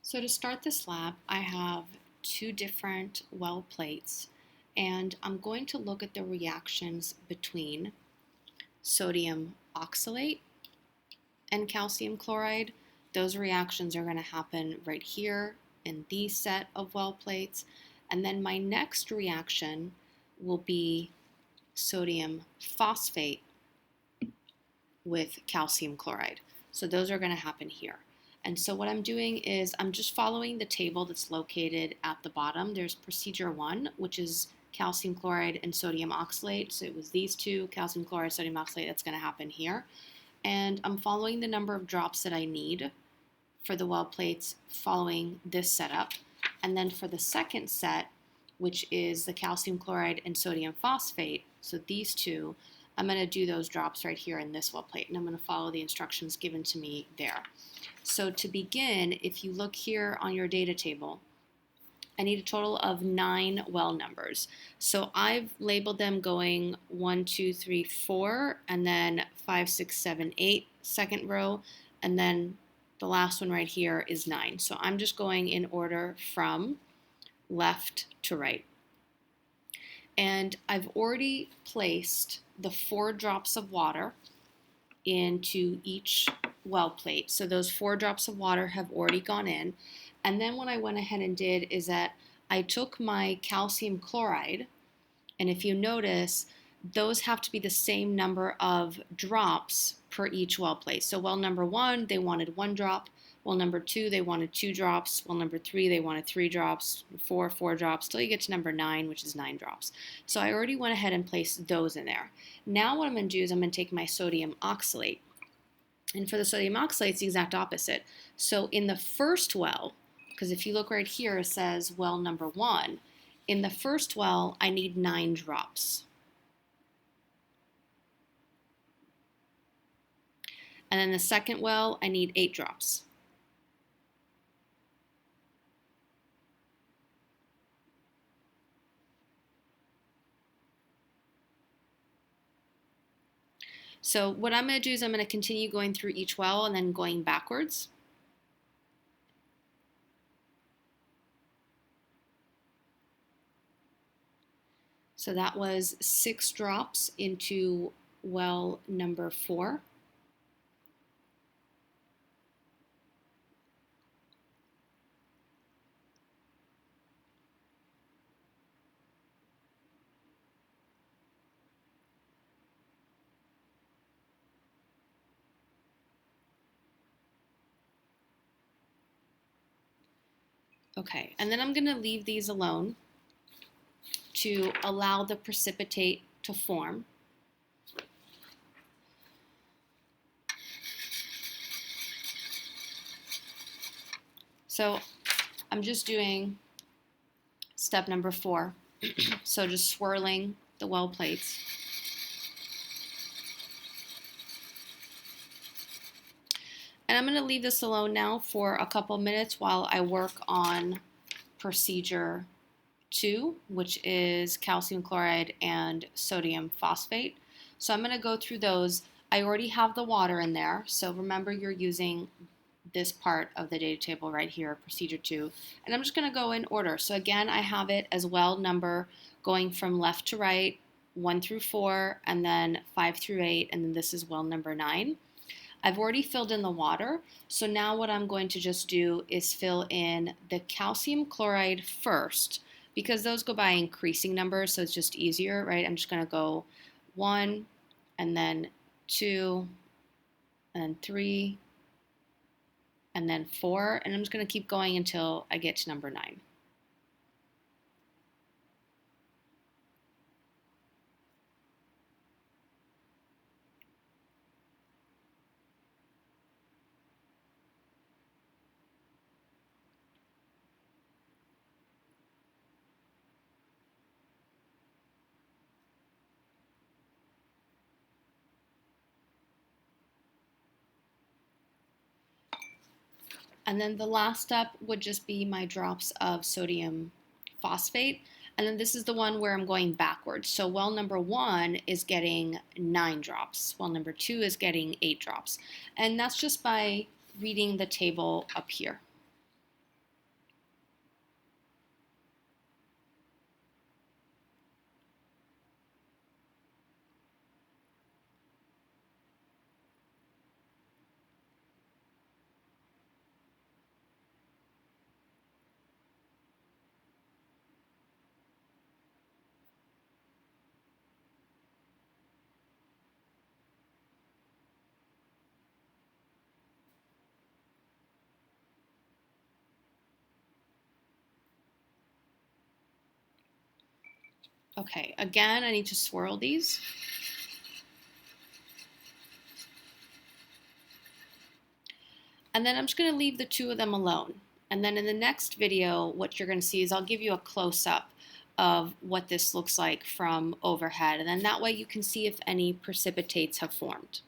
So to start this lab, I have two different well plates, and I'm going to look at the reactions between sodium oxalate and calcium chloride. Those reactions are going to happen right here in these set of well plates. And then my next reaction will be sodium phosphate with calcium chloride. So those are going to happen here. And so what I'm doing is I'm just following the table that's located at the bottom. There's procedure 1, which is calcium chloride and sodium oxalate. So it was these two, calcium chloride, sodium oxalate, that's going to happen here. And I'm following the number of drops that I need for the well plates following this setup. And then for the second set, which is the calcium chloride and sodium phosphate, so these two, I'm going to do those drops right here in this well plate, and I'm going to follow the instructions given to me there. So to begin, if you look here on your data table, I need a total of 9 well numbers. So I've labeled them going 1, 2, 3, 4, and then 5, 6, 7, 8, second row, and then the last one right here is 9. So I'm just going in order from left to right. And I've already placed the 4 drops of water into each well plate. So those 4 drops of water have already gone in. And then what I went ahead and did is that I took my calcium chloride, and if you notice, those have to be the same number of drops per each well plate. So well number 1, they wanted 1 drop. Well number 2, they wanted 2 drops. Well number 3, they wanted 3 drops. 4, 4 drops, till you get to number 9, which is 9 drops. So I already went ahead and placed those in there. Now what I'm going to do is I'm going to take my sodium oxalate. And for the sodium oxalate, it's the exact opposite. So in the first well, because if you look right here, it says well number 1. In the first well, I need 9 drops. And then the second well, I need 8 drops. So what I'm going to do is I'm going to continue going through each well and then going backwards. So that was 6 drops into well number 4. Okay, and then I'm going to leave these alone to allow the precipitate to form. So I'm just doing step number 4. So just swirling the well plates. And I'm going to leave this alone now for a couple minutes while I work on procedure 2, which is calcium chloride and sodium phosphate. So I'm going to go through those. I already have the water in there, so remember you're using this part of the data table right here, procedure 2. And I'm just going to go in order. So again, I have it as well number going from left to right, 1 through 4, and then 5 through 8, and then this is well number 9. I've already filled in the water, so now what I'm going to just do is fill in the calcium chloride first, because those go by increasing numbers, so it's just easier, right? I'm just going to go 1, and then 2, and then 3, and then 4, and I'm just going to keep going until I get to number 9. And then the last step would just be my drops of sodium phosphate. And then this is the one where I'm going backwards. So well number 1 is getting 9 drops. Well number 2 is getting 8 drops. And that's just by reading the table up here. Okay, again, I need to swirl these. And then I'm just going to leave the two of them alone. And then in the next video, what you're going to see is I'll give you a close-up of what this looks like from overhead. And then that way you can see if any precipitates have formed.